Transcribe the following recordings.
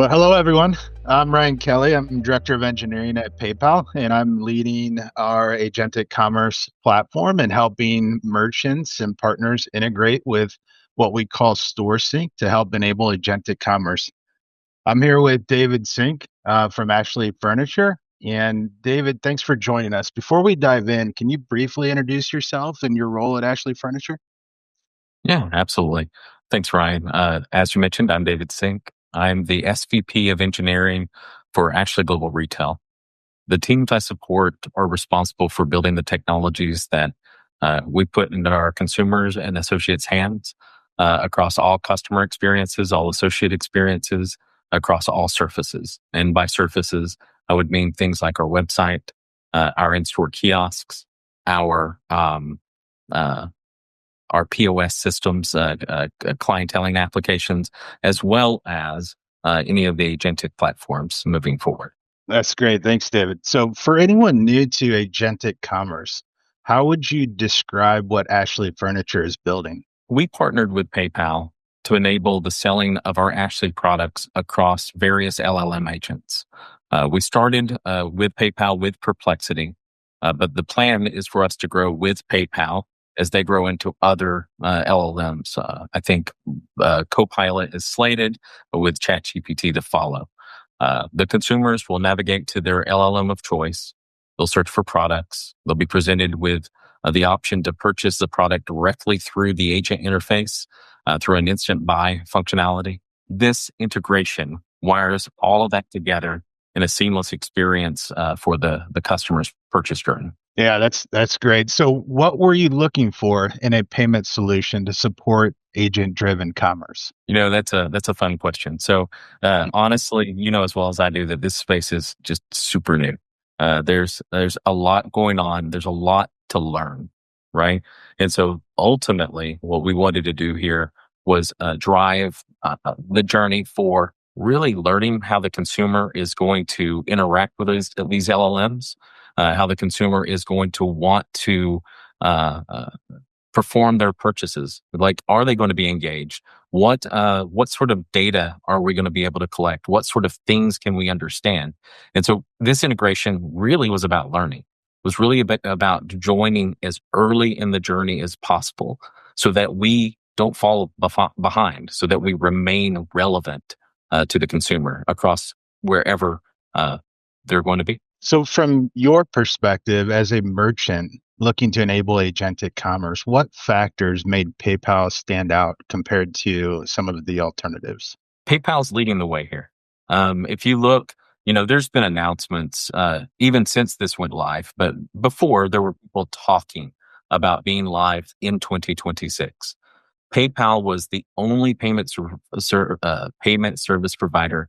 Well, hello, everyone. I'm Ryan Kelly. I'm Director of Engineering at PayPal, and I'm leading our Agentic Commerce platform and helping merchants and partners integrate with what we call Store Sync to help enable Agentic Commerce. I'm here with David Sink from Ashley Furniture. And David, thanks for joining us. Before we dive in, can you briefly introduce yourself and your role at Ashley Furniture? Yeah, absolutely. Thanks, Ryan. As you mentioned, I'm David Sink. I'm the SVP of engineering for Ashley Global Retail. The teams I support are responsible for building the technologies that we put into our consumers and associates' hands across all customer experiences, all associate experiences, across all surfaces. And by surfaces, I would mean things like our website, our in-store kiosks, our uh, our POS systems, clienteling applications, as well as any of the agentic platforms moving forward. That's great. Thanks, David. So, for anyone new to Agentic Commerce, how would you describe what Ashley Furniture is building? We partnered with PayPal to enable the selling of our Ashley products across various LLM agents. We started with PayPal with Perplexity, but the plan is for us to grow with PayPal as they grow into other LLMs. I think Copilot is slated with ChatGPT to follow. The consumers will navigate to their LLM of choice. They'll search for products. They'll be presented with the option to purchase the product directly through the agent interface, through an instant buy functionality. This integration wires all of that together in a seamless experience for the customer's purchase journey. Yeah, that's great. So, what were you looking for in a payment solution to support agent-driven commerce? That's a fun question. So, honestly, you know as well as I do that this space is just super new. There's a lot going on. There's a lot to learn, right? And so, ultimately, what we wanted to do here was drive the journey for really learning how the consumer is going to interact with these LLMs, how the consumer is going to want to uh, uh, perform their purchases. Like, are they going to be engaged? What sort of data are we going to be able to collect? What sort of things can we understand? And so this integration really was about learning. It was really about joining as early in the journey as possible so that we don't fall behind, so that we remain relevant to the consumer across wherever they're going to be. So, from your perspective as a merchant looking to enable agentic commerce, what factors made PayPal stand out compared to some of the alternatives? PayPal's leading the way here. If you look, there's been announcements even since this went live, but before there were people talking about being live in 2026. PayPal was the only payment service provider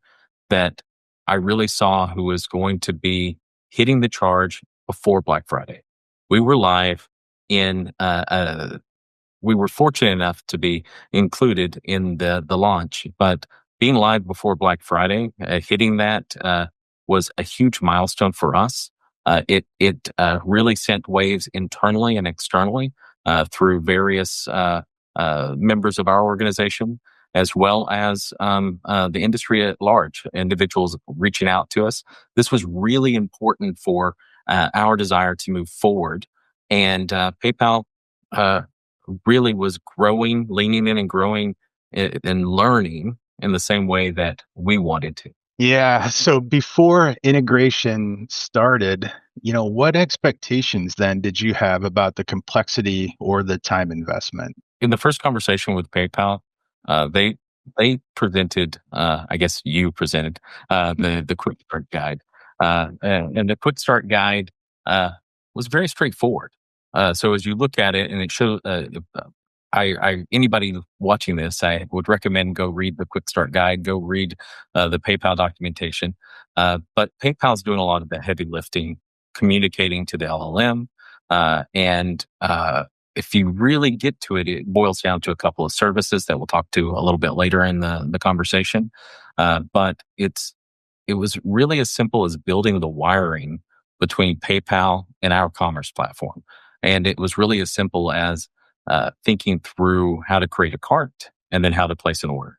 that I really saw who was going to be hitting the charge before Black Friday. We were live in we were fortunate enough to be included in the launch, but being live before Black Friday, hitting that was a huge milestone for us. It really sent waves internally and externally through various members of our organization, as well as the industry at large, individuals reaching out to us. This was really important for our desire to move forward. And PayPal really was growing, leaning in and growing and learning in the same way that we wanted to. Yeah. So, before integration started, what expectations then did you have about the complexity or the time investment? In the first conversation with PayPal, they presented, I guess you presented the quick start guide, and the quick start guide was very straightforward. So as you look at it, and it shows, anybody watching this, I would recommend go read the quick start guide, go read the PayPal documentation. But PayPal's doing a lot of the heavy lifting, communicating to the LLM, and if you really get to it, it boils down to a couple of services that we'll talk to a little bit later in the conversation. But it was really as simple as building the wiring between PayPal and our commerce platform. And it was really as simple as thinking through how to create a cart and then how to place an order.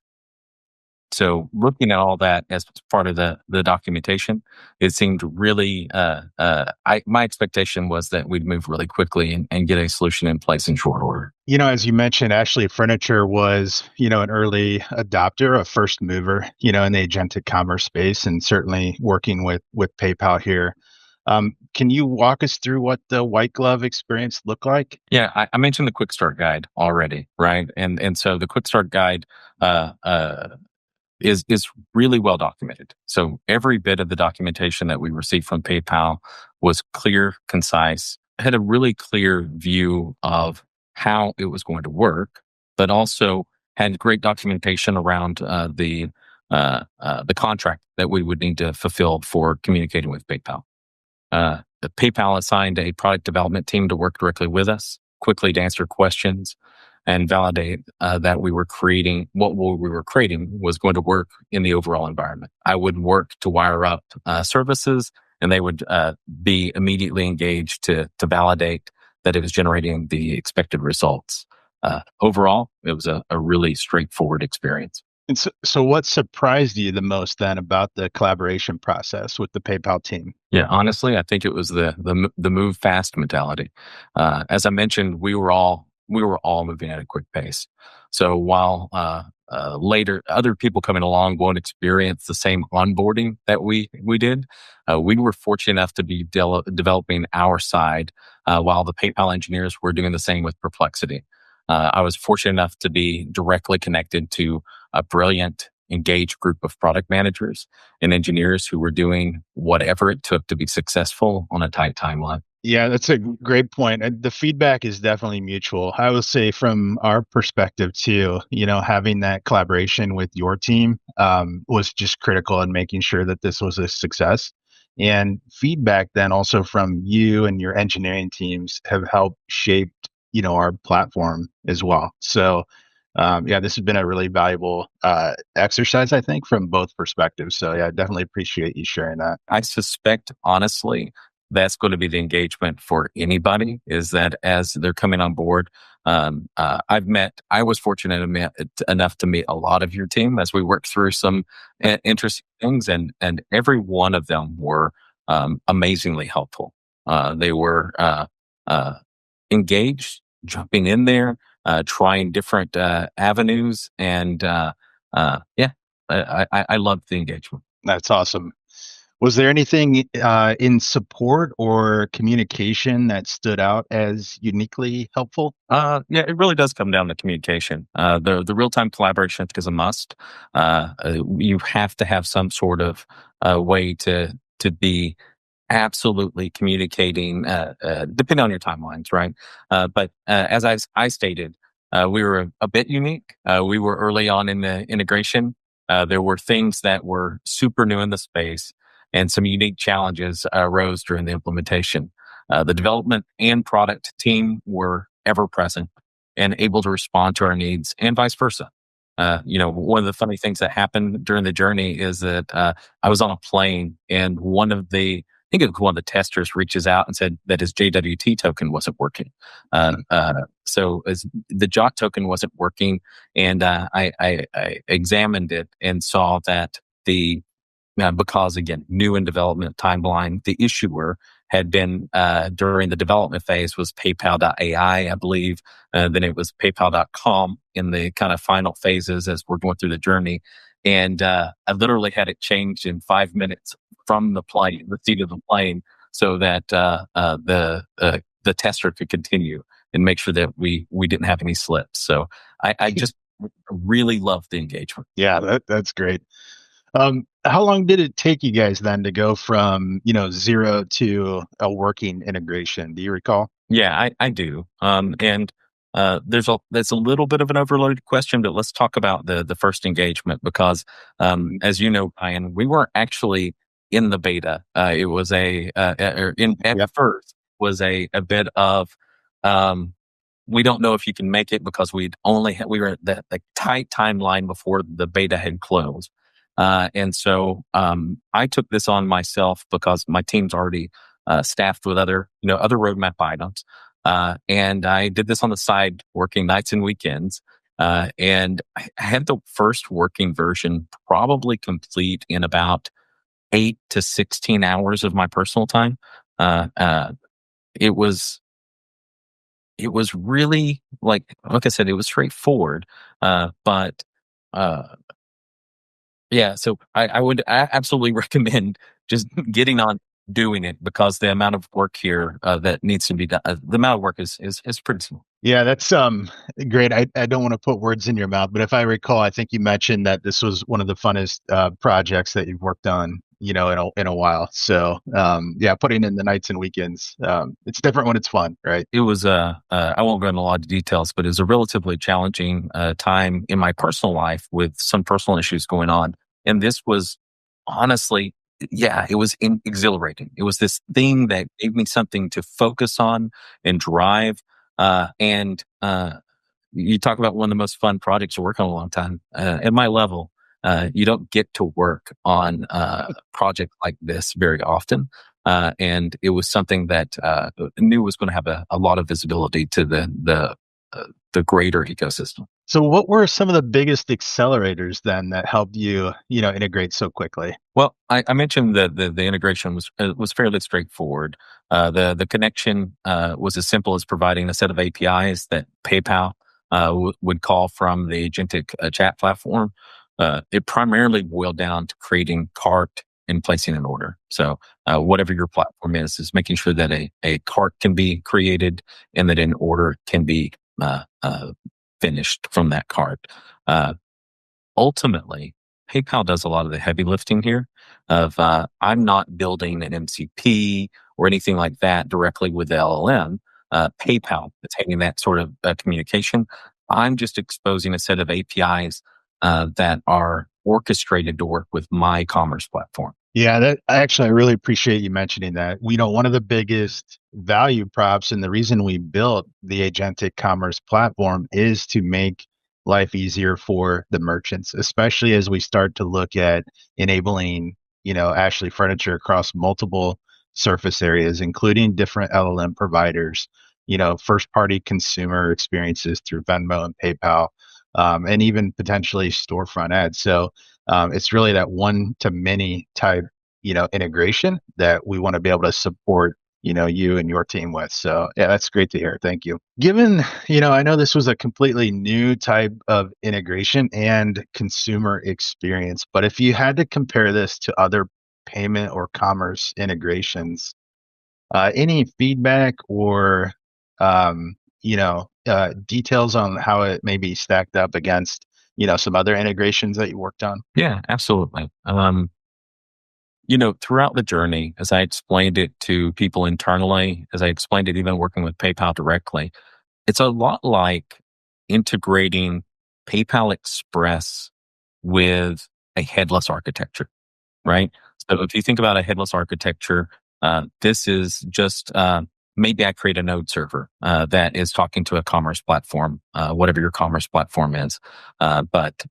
So looking at all that as part of the documentation, it seemed really, my expectation was that we'd move really quickly and get a solution in place in short order. As you mentioned, Ashley Furniture was, an early adopter, a first mover, in the agentic commerce space, and certainly working with PayPal here. Can you walk us through what the white glove experience looked like? Yeah, I mentioned the quick start guide already, right? And so the quick start guide, uh, uh, is really well documented. So every bit of the documentation that we received from PayPal was clear, concise, had a really clear view of how it was going to work, but also had great documentation around the contract that we would need to fulfill for communicating with PayPal. The PayPal assigned a product development team to work directly with us, quickly to answer questions and validate that what we were creating was going to work in the overall environment. I would work to wire up services, and they would be immediately engaged to validate that it was generating the expected results. Overall, it was a really straightforward experience. And so what surprised you the most then about the collaboration process with the PayPal team? Yeah, honestly, I think it was the move fast mentality. As I mentioned, we were all moving at a quick pace. So while later other people coming along won't experience the same onboarding that we did, we were fortunate enough to be developing our side while the PayPal engineers were doing the same with Perplexity. I was fortunate enough to be directly connected to a brilliant, engaged group of product managers and engineers who were doing whatever it took to be successful on a tight timeline. Yeah, that's a great point. And the feedback is definitely mutual. I will say from our perspective too, having that collaboration with your team was just critical in making sure that this was a success. And feedback then also from you and your engineering teams have helped shape, our platform as well. So, yeah, this has been a really valuable exercise, I think, from both perspectives. So, yeah, I definitely appreciate you sharing that. I suspect, honestly, that's going to be the engagement for anybody is that as they're coming on board. I was fortunate enough to meet a lot of your team as we worked through some interesting things, and every one of them were amazingly helpful. They were engaged, jumping in there, trying different avenues, and yeah, I loved the engagement. That's awesome. Was there anything in support or communication that stood out as uniquely helpful? Yeah, it really does come down to communication. The real time collaboration is a must. You have to have some sort of way to be absolutely communicating, depending on your timelines, right? But as I stated, we were a bit unique. We were early on in the integration. There were things that were super new in the space, and some unique challenges arose during the implementation. The development and product team were ever present and able to respond to our needs, and vice versa. One of the funny things that happened during the journey is that I was on a plane, and I think it was one of the testers reaches out and said that his JWT token wasn't working. So as the JOT token wasn't working, and I examined it and saw that because again, new in development timeline, the issuer had been during the development phase was PayPal.ai, I believe. Then it was PayPal.com in the kind of final phases as we're going through the journey. And I literally had it changed in 5 minutes from the seat of the plane, so that the tester could continue and make sure that we didn't have any slips. So I just really love the engagement. Yeah, that's great. How long did it take you guys then to go from, zero to a working integration? Do you recall? Yeah, I do. And that's a little bit of an overloaded question, but let's talk about the first engagement because, as you know, Ryan, we weren't actually in the beta. It was at Yep. first was a bit of, we don't know if you can make it because we were at the tight timeline before the beta had closed. And so I took this on myself because my team's already staffed with other roadmap items. And I did this on the side, working nights and weekends. And I had the first working version probably complete in about 8 to 16 hours of my personal time. Uh, uh, it was it was really like I said, it was straightforward, but uh, yeah. So I would absolutely recommend just getting on doing it because the amount of work here that needs to be done, the amount of work is pretty small. Yeah, that's great. I don't want to put words in your mouth, but if I recall, I think you mentioned that this was one of the funnest projects that you've worked on, in a while. So yeah, putting in the nights and weekends, it's different when it's fun, right? It was I won't go into a lot of details, but it was a relatively challenging time in my personal life with some personal issues going on. And this was honestly, yeah, it was exhilarating. It was this thing that gave me something to focus on and drive. And you talk about one of the most fun projects to work on in a long time. At my level, you don't get to work on a project like this very often. And it was something that I knew was going to have a lot of visibility to the greater ecosystem. So what were some of the biggest accelerators then that helped you, integrate so quickly? Well, I mentioned that the integration was fairly straightforward. The connection was as simple as providing a set of APIs that PayPal would call from the Agentic chat platform. It primarily boiled down to creating cart and placing an order. So whatever your platform is making sure that a cart can be created and that an order can be finished from that cart. Uh, Ultimately, PayPal does a lot of the heavy lifting here of I'm not building an MCP or anything like that directly with the LLM. PayPal is handling that sort of communication. I'm just exposing a set of APIs that are orchestrated to work with my commerce platform. Yeah, I really appreciate you mentioning that. One of the biggest value props and the reason we built the agentic commerce platform is to make life easier for the merchants, especially as we start to look at enabling, Ashley Furniture across multiple surface areas, including different LLM providers, first party consumer experiences through Venmo and PayPal, and even potentially storefront ads. So it's really that one to many type, integration that we want to be able to support, you and your team with. So yeah, that's great to hear. Thank you. Given, I know this was a completely new type of integration and consumer experience, but if you had to compare this to other payment or commerce integrations, any feedback or details on how it maybe stacked up against some other integrations that you worked on? Yeah, absolutely. Throughout the journey, as I explained it to people internally, as I explained it even working with PayPal directly, it's a lot like integrating PayPal Express with a headless architecture, right? So if you think about a headless architecture, this is just maybe I create a node server that is talking to a commerce platform, whatever your commerce platform is. But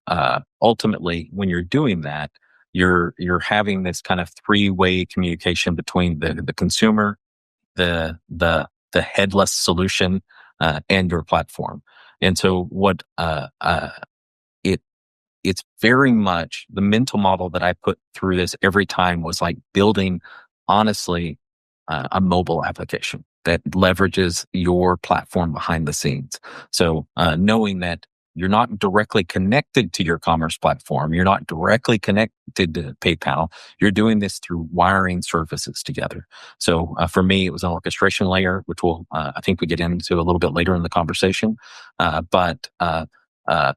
ultimately, when you're doing that, you're having this kind of three-way communication between the consumer, the headless solution, and your platform. And so what it it's very much the mental model that I put through this every time was like building, honestly, a mobile application that leverages your platform behind the scenes. So knowing that you're not directly connected to your commerce platform, you're not directly connected to PayPal, you're doing this through wiring services together. So for me, it was an orchestration layer, which I think we get into a little bit later in the conversation. But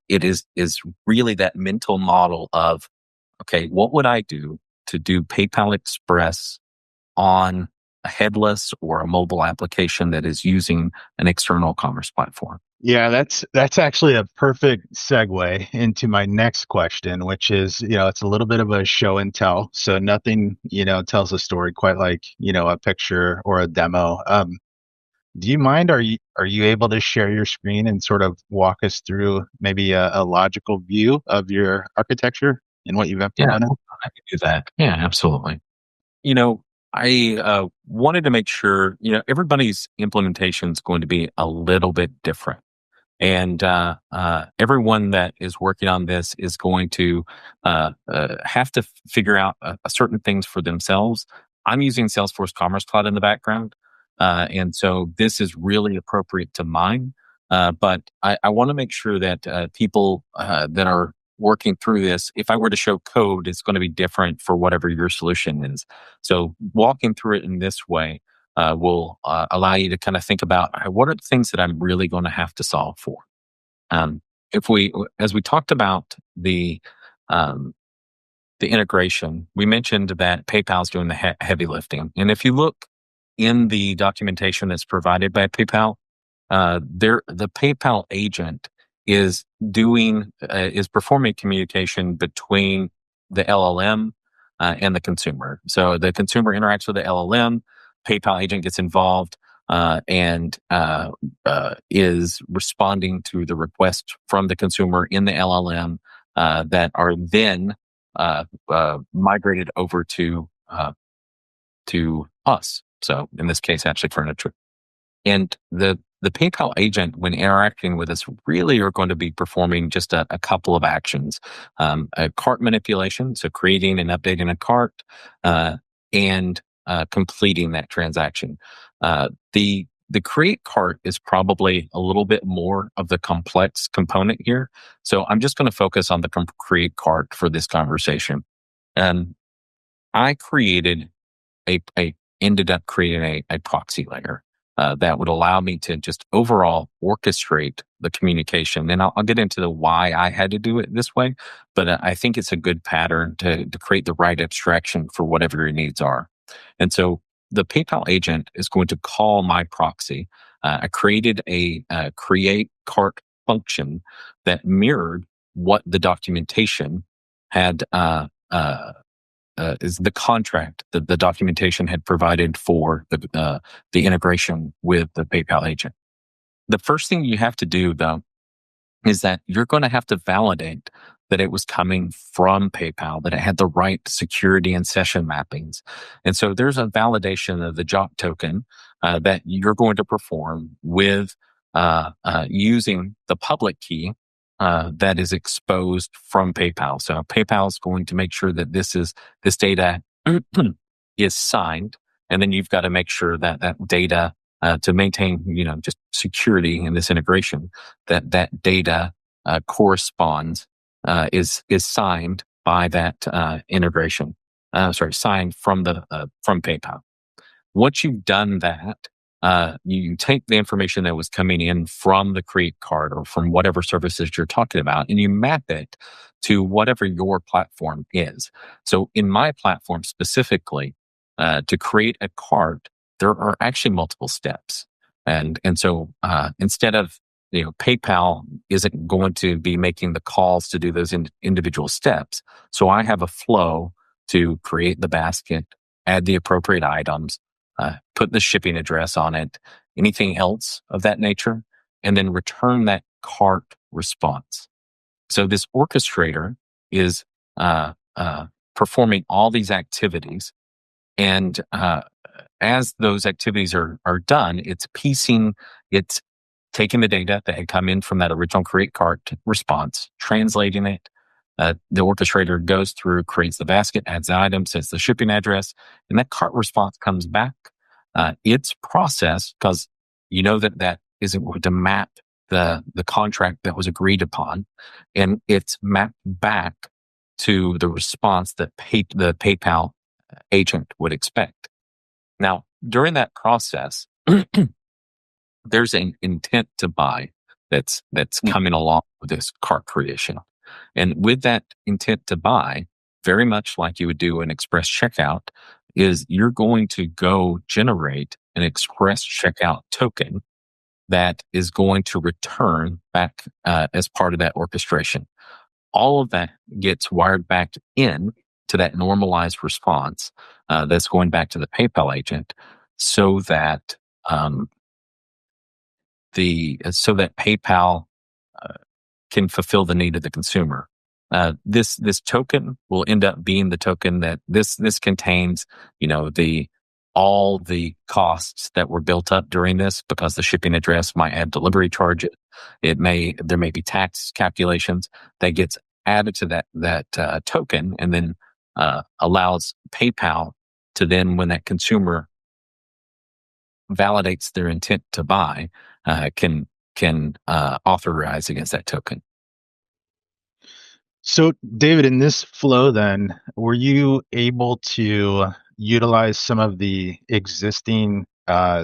it is really that mental model of, okay, what would I do to do PayPal Express on a headless or a mobile application that is using an external commerce platform? Yeah, that's actually a perfect segue into my next question, which is, it's a little bit of a show and tell. So nothing, tells a story quite like, a picture or a demo. Do you mind? Are you able to share your screen and sort of walk us through maybe a logical view of your architecture and what you've Yeah, implemented? I can do that. Yeah, absolutely. I wanted to make sure, everybody's implementation is going to be a little bit different. And everyone that is working on this is going to have to figure out certain things for themselves. I'm using Salesforce Commerce Cloud in the background. And so this is really appropriate to mine. But I want to make sure that people that are working through this, if I were to show code, it's going to be different for whatever your solution is. So walking through it in this way will allow you to kind of think about what are the things that I'm really going to have to solve for. Um, if we, as we talked about um, the integration, we mentioned that PayPal's doing the heavy lifting, and if you look in the documentation that's provided by PayPal, the PayPal agent is is performing communication between the LLM and the consumer. So the consumer interacts with the LLM, PayPal agent gets involved and is responding to the request from the consumer in the LLM that are then migrated over to us. So in this case, actually furniture. And the PayPal agent, when interacting with us, really are going to be performing just a couple of actions. A cart manipulation, so creating and updating a cart, and completing that transaction. The create cart is probably a little bit more of the complex component here. So I'm just going to focus on the create cart for this conversation. I ended up creating a proxy layer that would allow me to just overall orchestrate the communication. And I'll get into the why I had to do it this way, but I think it's a good pattern to create the right abstraction for whatever your needs are. And so the PayPal agent is going to call my proxy. I created a create cart function that mirrored what the documentation had is the contract that the documentation had provided for the integration with the PayPal agent. The first thing you have to do, though, is that you're going to have to validate that it was coming from PayPal, that it had the right security and session mappings. And so there's a validation of the job token that you're going to perform with using the public key that is exposed from PayPal. So PayPal is going to make sure that this data is signed, and then you've got to make sure that that data to maintain, just security in this integration, that data corresponds is signed by that integration. Signed from from PayPal. Once you've done that, you take the information that was coming in from the create card or from whatever services you're talking about, and you map it to whatever your platform is. So in my platform specifically, to create a cart, there are actually multiple steps. And so instead of, PayPal isn't going to be making the calls to do those individual steps. So I have a flow to create the basket, add the appropriate items, put the shipping address on it, anything else of that nature, and then return that cart response. So this orchestrator is performing all these activities, and as those activities are done, it's taking the data that had come in from that original create cart response, translating it. The orchestrator goes through, creates the basket, adds the item, sets the shipping address, and that cart response comes back. It's processed because that isn't going to map the contract that was agreed upon, and it's mapped back to the response that the PayPal agent would expect. Now, during that process, there's an intent to buy that's coming along with this cart creation. And with that intent to buy, very much like you would do an express checkout, is you're going to go generate an express checkout token that is going to return back as part of that orchestration. All of that gets wired back in to that normalized response that's going back to the PayPal agent, so that PayPal can fulfill the need of the consumer. This token will end up being the token that this contains, the all the costs that were built up during this, because the shipping address might have delivery charges. There may be tax calculations that gets added to that token, and then allows PayPal to then, when that consumer validates their intent to buy, can authorize against that token. So, David, in this flow, then, were you able to utilize some of the existing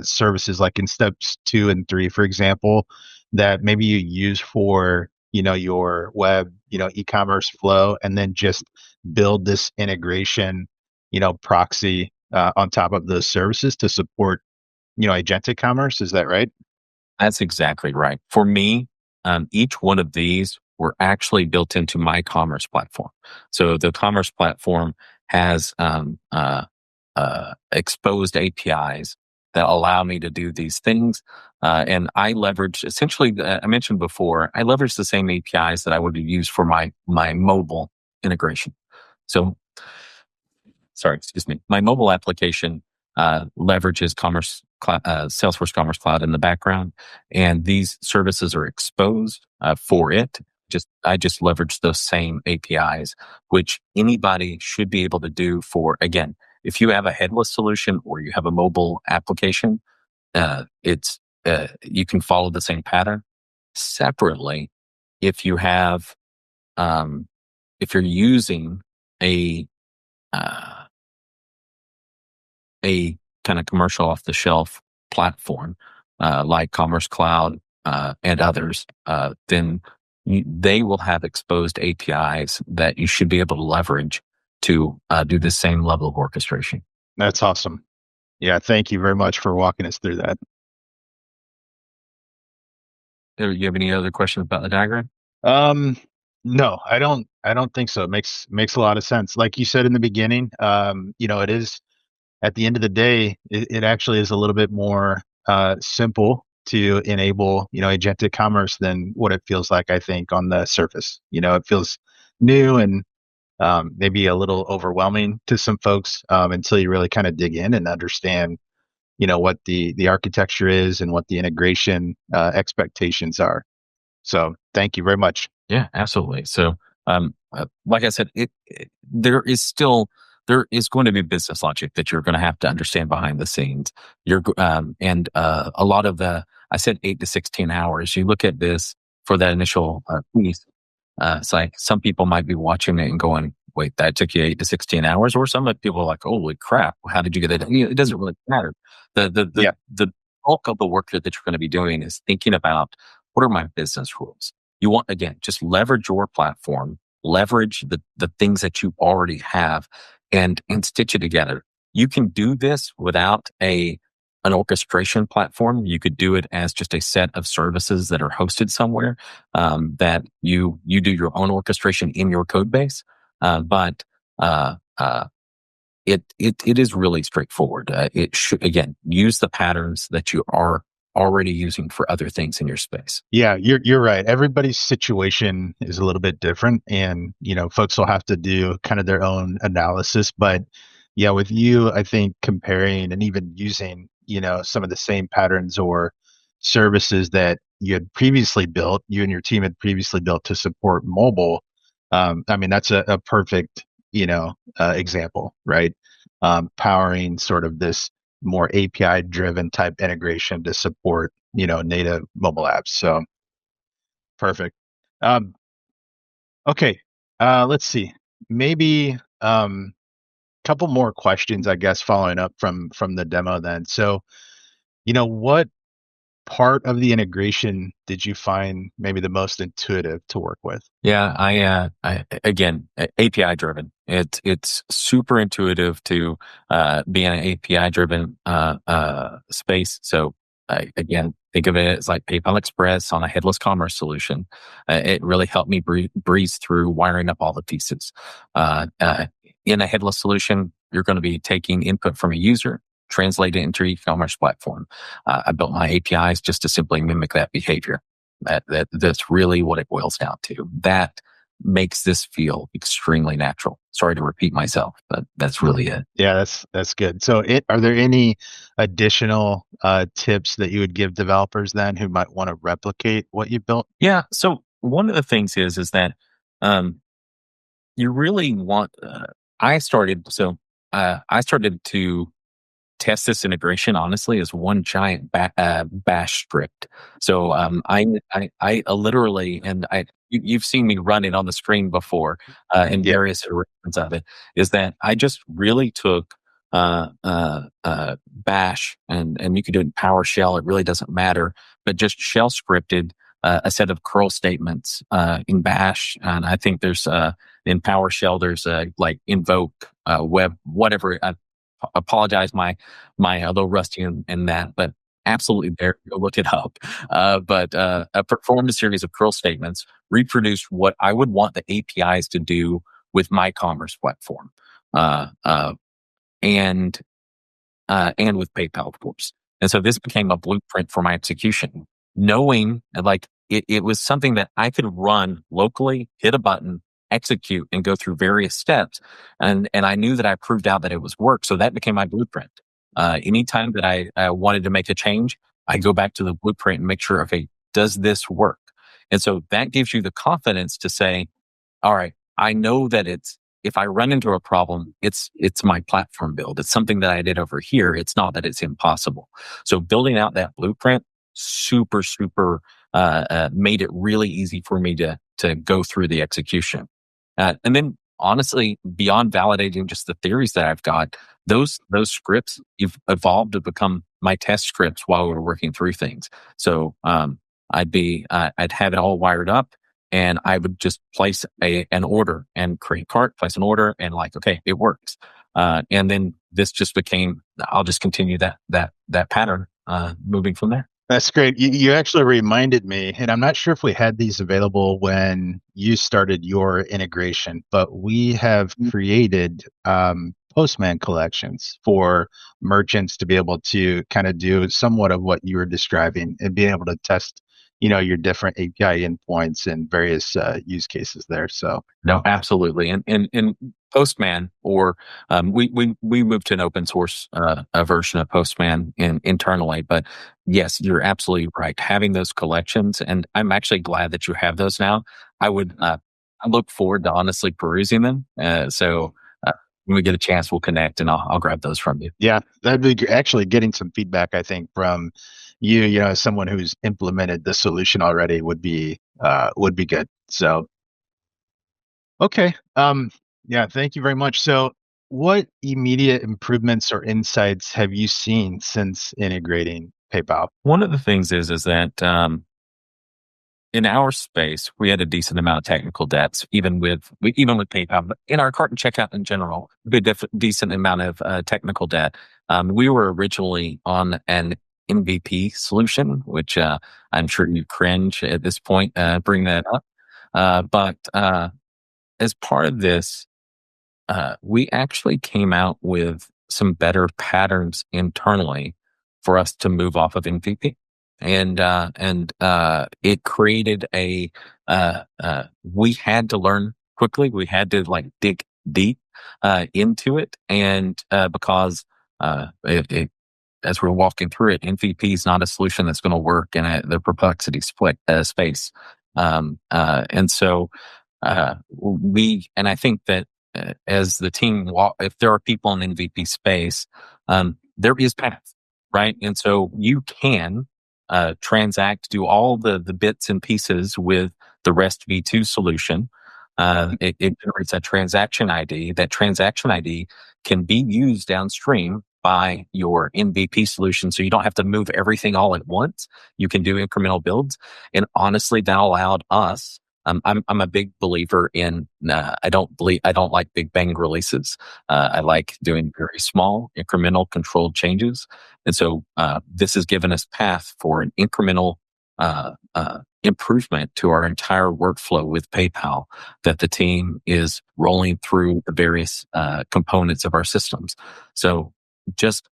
services, like in steps 2 and 3, for example, that maybe you use for, your web, e-commerce flow, and then just build this integration, proxy on top of those services to support, agentic commerce? Is that right? That's exactly right. For me, each one of these were actually built into my commerce platform. So the commerce platform has exposed APIs that allow me to do these things. And I leverage, essentially, I mentioned before, I leverage the same APIs that I would use for my mobile integration. So, sorry, excuse me. My mobile application leverages Salesforce Commerce Cloud in the background, and these services are exposed for it. I just leverage those same APIs, which anybody should be able to do for, again, if you have a headless solution or you have a mobile application, you can follow the same pattern. Separately, if you have, if you're using a kind of commercial off the shelf platform, like Commerce Cloud, and others, then they will have exposed APIs that you should be able to leverage to do the same level of orchestration. That's awesome. Yeah, thank you very much for walking us through that. You have any other questions about the diagram? No, I don't think so. It makes a lot of sense. Like you said in the beginning, it is, at the end of the day, it actually is a little bit more simple to enable, agentic commerce than what it feels like, I think, on the surface. It feels new and maybe a little overwhelming to some folks until you really kind of dig in and understand, what the architecture is and what the integration expectations are. So thank you very much. Yeah, absolutely. So, like I said, there is going to be business logic that you're going to have to understand behind the scenes. And a lot of I said 8 to 16 hours. You look at this for that initial piece. It's like some people might be watching it and going, "Wait, that took you 8 to 16 hours?" Or some people are like, "Holy crap! How did you get that?" It doesn't really matter. Yeah. The bulk of the work that you're going to be doing is thinking about, what are my business rules? You want, again, just leverage your platform, leverage the things that you already have, and stitch it together. You can do this without an orchestration platform. You could do it as just a set of services that are hosted somewhere, that you do your own orchestration in your code base. But it is really straightforward. It should, again, use the patterns that you are already using for other things in your space. Yeah, you're right. Everybody's situation is a little bit different, and folks will have to do kind of their own analysis. But yeah, with you, I think comparing and even using some of the same patterns or services that you had previously built, you and your team had previously built to support mobile. I mean, that's a perfect example, right? Powering sort of this more API driven type integration to support, native mobile apps. So perfect. Um, okay. Let's see. Maybe couple more questions, I guess, following up from the demo then. So, what part of the integration did you find maybe the most intuitive to work with? Yeah, I again, API driven. It's super intuitive to be in an API driven space. So again, think of it as like PayPal Express on a headless commerce solution. It really helped me breeze through wiring up all the pieces. In a headless solution, you're going to be taking input from a user, translate it into your e-commerce platform. I built my APIs just to simply mimic that behavior. That's really what it boils down to. That makes this feel extremely natural. Sorry to repeat myself, but that's really it. Yeah, that's good. So, are there any additional tips that you would give developers then who might want to replicate what you built? Yeah. So one of the things is that um, you really want. I started to test this integration honestly as one giant bash script. So I literally, and you've seen me run it on the screen before in Yeah, various iterations of it, is that I just really took bash, and you could do it in PowerShell. It really doesn't matter, but just shell scripted a set of curl statements in bash. And I think there's in PowerShell, there's like invoke web, whatever. I apologize, my a little rusty in that, but absolutely there. Go look it up. But performed a series of curl statements, reproduced what I would want the APIs to do with my commerce platform, uh, uh, and and with PayPal, of course. And so this became a blueprint for my execution, knowing like it was something that I could run locally, hit a button, execute, and go through various steps. And I knew that I proved out that it was work. So that became my blueprint. Anytime that I wanted to make a change, I go back to the blueprint and make sure, okay, does this work? And so that gives you the confidence to say, all right, I know that if I run into a problem, it's my platform build. It's something that I did over here. It's not that it's impossible. So building out that blueprint, super made it really easy for me to go through the execution. And then honestly, beyond validating just the theories that I've got, those scripts evolved to become my test scripts while we were working through things. So I'd have it all wired up, and I would just place an order and create cart, place an order, and like, okay, it works. And then this just became, I'll just continue that pattern moving from there. that's great. You actually reminded me, and I'm not sure if we had these available when you started your integration, but we have created Postman collections for merchants to be able to kind of do somewhat of what you were describing and being able to test, your different API endpoints and various use cases there. So, No, absolutely. And Postman, or we moved to an open source a version of Postman internally, but yes, you're absolutely right. Having those collections, and I'm actually glad that you have those now. I look forward to honestly perusing them. So when we get a chance, we'll connect, and I'll grab those from you. yeah, that'd be actually getting some feedback, I think, from you, as someone who's implemented the solution already would be good. So, okay. Yeah, thank you very much. So, what immediate improvements or insights have you seen since integrating PayPal? One of the things is that in our space, we had a decent amount of technical debts, even with PayPal, but in our cart and checkout in general, we had decent amount of technical debt. We were originally on an MVP solution, which I'm sure you cringe at this point, bring that up. But as part of this, we actually came out with some better patterns internally for us to move off of MVP. And it created we had to learn quickly. We had to like dig deep into it. And because as we're walking through it, MVP is not a solution that's going to work in the perplexity space. And so and I think that as the team, if there are people in MVP space, there is path, right? And so you can transact, do all the bits and pieces with the REST v2 solution. It generates a transaction ID. That transaction ID can be used downstream by your MVP solution. So you don't have to move everything all at once. You can do incremental builds. And honestly, that allowed us. I'm a big believer in. I don't like big bang releases. I like doing very small, incremental, controlled changes. And so this has given us path for an incremental improvement to our entire workflow with PayPal that the team is rolling through the various components of our systems. So just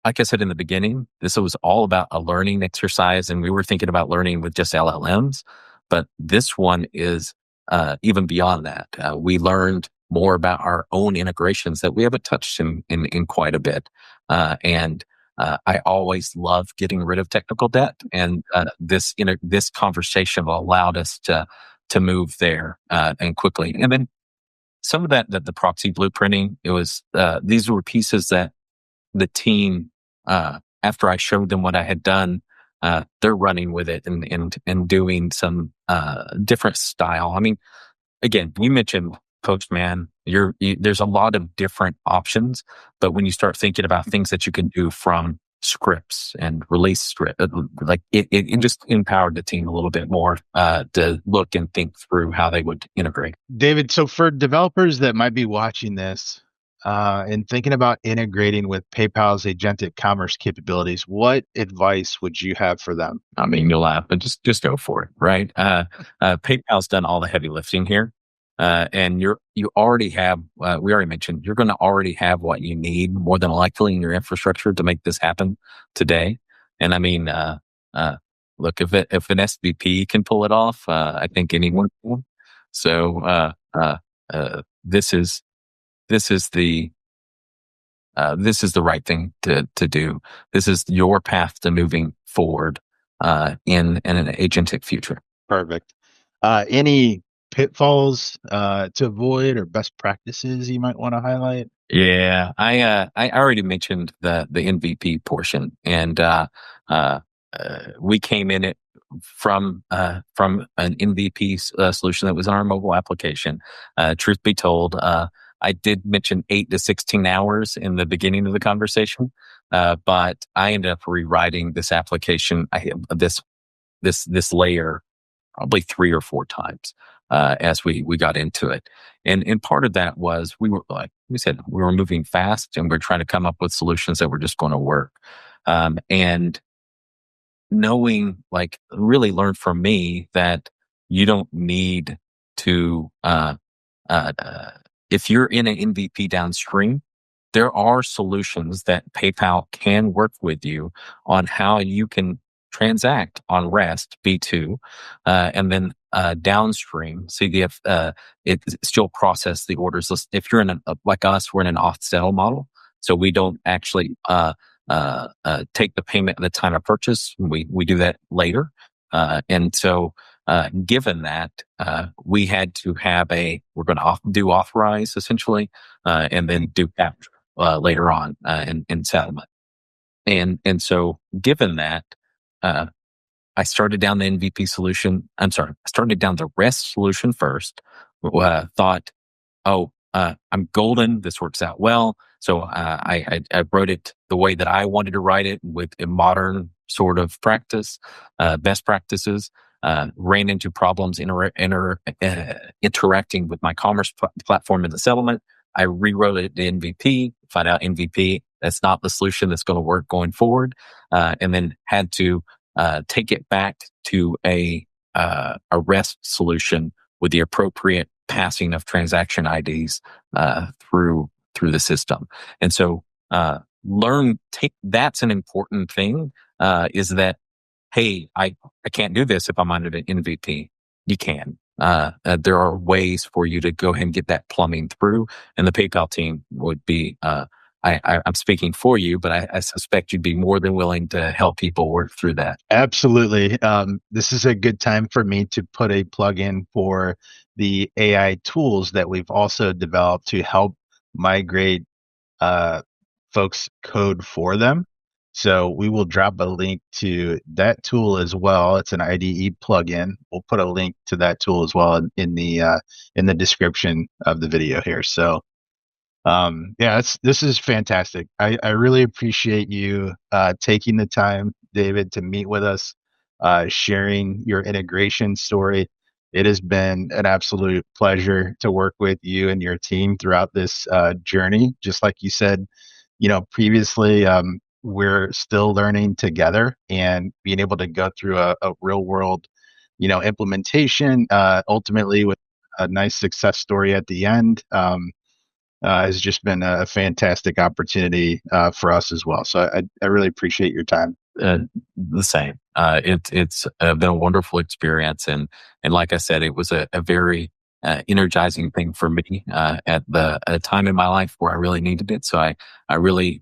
like I said in the beginning, this was all about a learning exercise, and we were thinking about learning with just LLMs. But this one is even beyond that, we learned more about our own integrations that we haven't touched in quite a bit. And I always love getting rid of technical debt, and this conversation allowed us to move there and quickly. And then some of that the proxy blueprinting, it was these were pieces that the team, after I showed them what I had done, they're running with it and doing some different style. I mean, again, you mentioned Postman. There's a lot of different options, but when you start thinking about things that you can do from scripts and release script, like it just empowered the team a little bit more to look and think through how they would integrate. David, so for developers that might be watching this and thinking about integrating with PayPal's agentic commerce capabilities, what advice would you have for them? I mean, you'll laugh, but just go for it, right? PayPal's done all the heavy lifting here, and you already have. We already mentioned you're going to already have what you need more than likely in your infrastructure to make this happen today. And I mean, look, if an SVP can pull it off, I think anyone can. So this is the this is the right thing to do. This is your path to moving forward in an agentic future. Perfect. Any pitfalls to avoid or best practices you might want to highlight? Yeah, I already mentioned the MVP portion, and we came in it from an MVP solution that was on our mobile application. Truth be told, I did mention 8 to 16 hours in the beginning of the conversation, but I ended up rewriting this application, this layer, probably 3 or 4 times as we got into it. And part of that was we were, like we said, we were moving fast and we're trying to come up with solutions that were just going to work. And knowing, like, really learned from me that you don't need to, if you're in an MVP downstream, there are solutions that PayPal can work with you on how you can transact on REST V2, and then downstream CDF, it still process the orders. If you're in like us, we're in an off sell model, so we don't actually take the payment at the time of purchase. We do that later, and so given that, we had to have we're going to do authorize essentially, and then do capture later on in settlement. And so given that, I started down the MVP solution. I started down the REST solution first. Thought, I'm golden. This works out well. So I wrote it the way that I wanted to write it, with a modern sort of practice, best practices. Ran into problems interacting with my commerce platform in the settlement. I rewrote it to MVP, find out MVP, that's not the solution that's going to work going forward. And then had to take it back to a REST solution with the appropriate passing of transaction IDs through the system. And so that's an important thing, is that, hey, I can't do this if I'm under an MVP. You can. There are ways for you to go ahead and get that plumbing through, and the PayPal team would be, I'm speaking for you, but I suspect you'd be more than willing to help people work through that. Absolutely. This is a good time for me to put a plug in for the AI tools that we've also developed to help migrate folks' code for them. So we will drop a link to that tool as well. It's an IDE plugin. We'll put a link to that tool as well in the description of the video here. So this is fantastic. I really appreciate you taking the time, David, to meet with us, sharing your integration story. It has been an absolute pleasure to work with you and your team throughout this journey. Just like you said, previously, we're still learning together, and being able to go through a real world, implementation, ultimately with a nice success story at the end. Has just been a fantastic opportunity for us as well. So I really appreciate your time. The same. It's been a wonderful experience, and like I said, it was a very energizing thing for me at a time in my life where I really needed it. So I really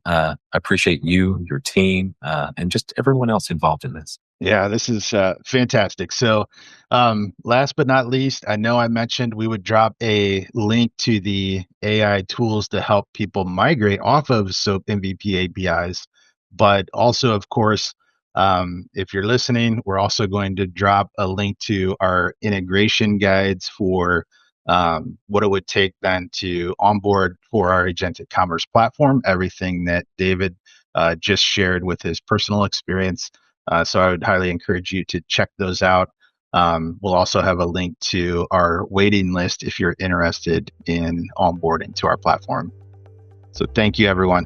appreciate you, your team, and just everyone else involved in this. Yeah, this is fantastic. So, last but not least, I know I mentioned we would drop a link to the AI tools to help people migrate off of SOAP MVP APIs. But also, of course, if you're listening, we're also going to drop a link to our integration guides for what it would take then to onboard for our agentic commerce platform, everything that David just shared with his personal experience. So I would highly encourage you to check those out. We'll also have a link to our waiting list if you're interested in onboarding to our platform. So thank you, everyone.